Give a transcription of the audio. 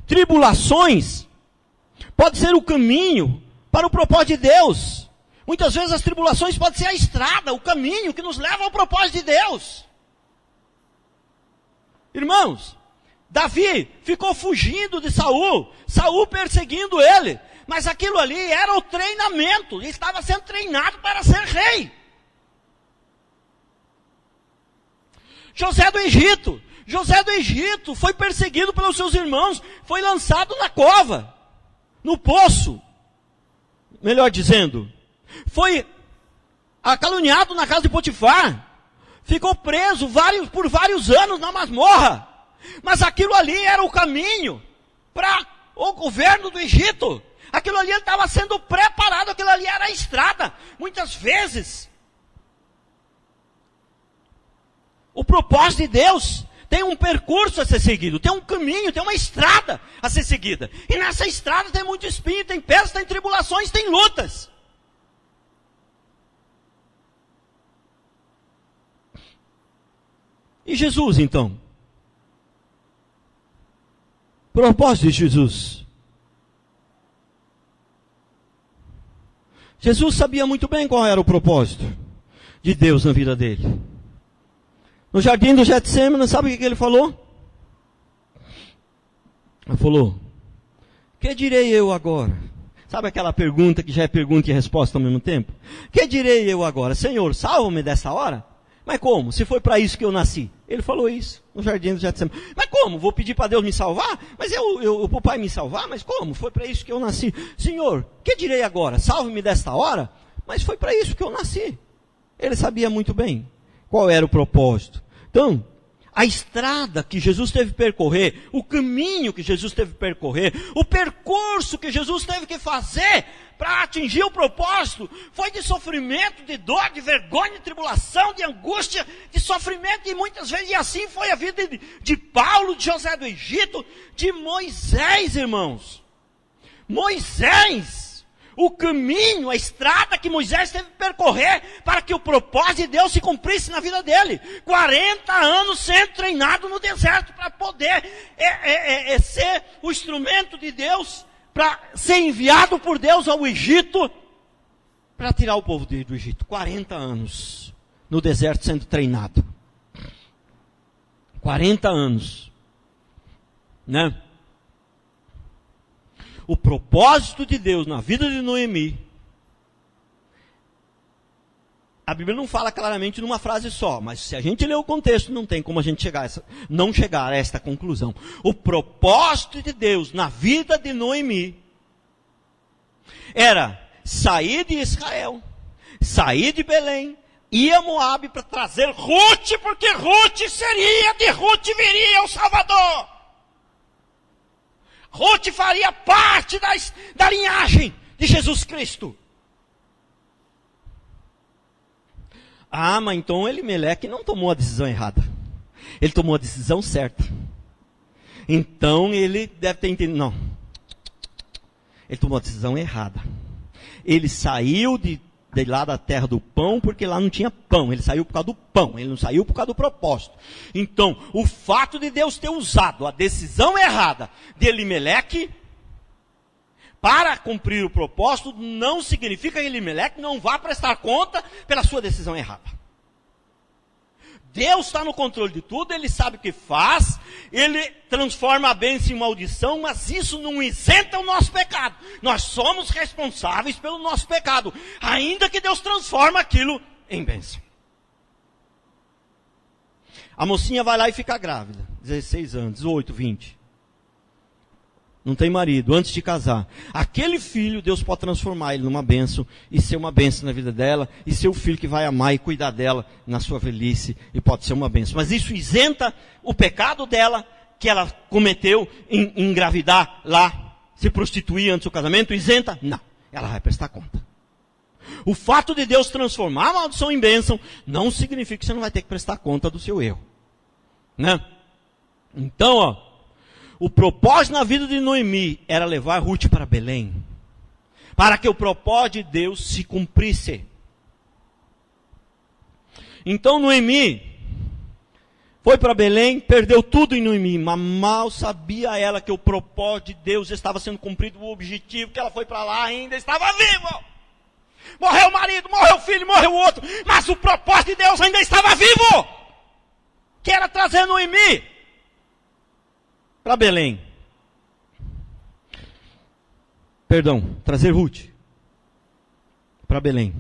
tribulações pode ser o caminho para o propósito de Deus. Muitas vezes as tribulações podem ser a estrada, o caminho que nos leva ao propósito de Deus. Irmãos, Davi ficou fugindo de Saul, Saul perseguindo ele, mas aquilo ali era o treinamento, ele estava sendo treinado para ser rei. José do Egito foi perseguido pelos seus irmãos, foi lançado na cova, no poço, melhor dizendo, foi caluniado na casa de Potifar, ficou preso por vários anos na masmorra, mas aquilo ali era o caminho para o governo do Egito, aquilo ali estava sendo preparado, aquilo ali era a estrada. Muitas vezes, o propósito de Deus tem um percurso a ser seguido, tem um caminho, tem uma estrada a ser seguida. E nessa estrada tem muito espinho, tem pedras, tem tribulações, tem lutas. E Jesus, então? Propósito de Jesus. Jesus sabia muito bem qual era o propósito de Deus na vida dele. No jardim do Getsêmani, sabe o que ele falou? Ele falou, que direi eu agora? Sabe aquela pergunta que já é pergunta e resposta ao mesmo tempo? Que direi eu agora? Senhor, salva-me dessa hora? Mas como? Se foi para isso que eu nasci. Ele falou isso no jardim do Getsêmani. Mas como? Vou pedir para Deus me salvar? Mas o pai me salvar? Mas como? Foi para isso que eu nasci. Senhor, que direi agora? Salve-me desta hora? Mas foi para isso que eu nasci. Ele sabia muito bem qual era o propósito. Então, a estrada que Jesus teve que percorrer, o caminho que Jesus teve que percorrer, o percurso que Jesus teve que fazer para atingir o propósito, foi de sofrimento, de dor, de vergonha, de tribulação, de angústia, de sofrimento, e muitas vezes, e assim foi a vida de Paulo, de José do Egito, de Moisés, irmãos. Moisés, o caminho, a estrada que Moisés teve que percorrer para que o propósito de Deus se cumprisse na vida dele. 40 anos sendo treinado no deserto para poder ser o instrumento de Deus, para ser enviado por Deus ao Egito, para tirar o povo do Egito. 40 anos no deserto sendo treinado. 40 anos. Né? O propósito de Deus na vida de Noemi, a Bíblia não fala claramente numa frase só, mas se a gente ler o contexto, não tem como a gente não chegar a esta conclusão. O propósito de Deus na vida de Noemi era sair de Israel, sair de Belém, ir a Moabe para trazer Ruth, porque de Ruth viria o Salvador. Ruth faria parte da linhagem de Jesus Cristo. Ah, mas então Elimeleque não tomou a decisão errada. Ele tomou a decisão certa. Então ele deve ter entendido. Não. Ele tomou a decisão errada. Ele saiu de lá da terra do pão, porque lá não tinha pão. Ele saiu por causa do pão, ele não saiu por causa do propósito. Então, o fato de Deus ter usado a decisão errada de Elimeleque para cumprir o propósito, não significa que Elimeleque não vá prestar conta pela sua decisão errada. Deus está no controle de tudo, Ele sabe o que faz, Ele transforma a bênção em maldição, mas isso não isenta o nosso pecado. Nós somos responsáveis pelo nosso pecado, ainda que Deus transforma aquilo em bênção. A mocinha vai lá e fica grávida, 16 anos, 18, 20. Não tem marido, antes de casar. Aquele filho, Deus pode transformar ele numa bênção, e ser uma bênção na vida dela, e ser o filho que vai amar e cuidar dela na sua velhice, e pode ser uma bênção. Mas isso isenta o pecado dela, que ela cometeu em engravidar lá, se prostituir antes do casamento, isenta? Não, ela vai prestar conta. O fato de Deus transformar a maldição em bênção, não significa que você não vai ter que prestar conta do seu erro. Né? Então, o propósito na vida de Noemi era levar Ruth para Belém, para que o propósito de Deus se cumprisse. Então Noemi Foi para Belém, perdeu tudo em Noemi, mas mal sabia ela que o propósito de Deus estava sendo cumprido, o objetivo que ela foi para lá ainda estava vivo. Morreu o marido, morreu o filho, morreu o outro, mas o propósito de Deus ainda estava vivo, que era trazer Noemi para Belém. Perdão, trazer Ruth para Belém.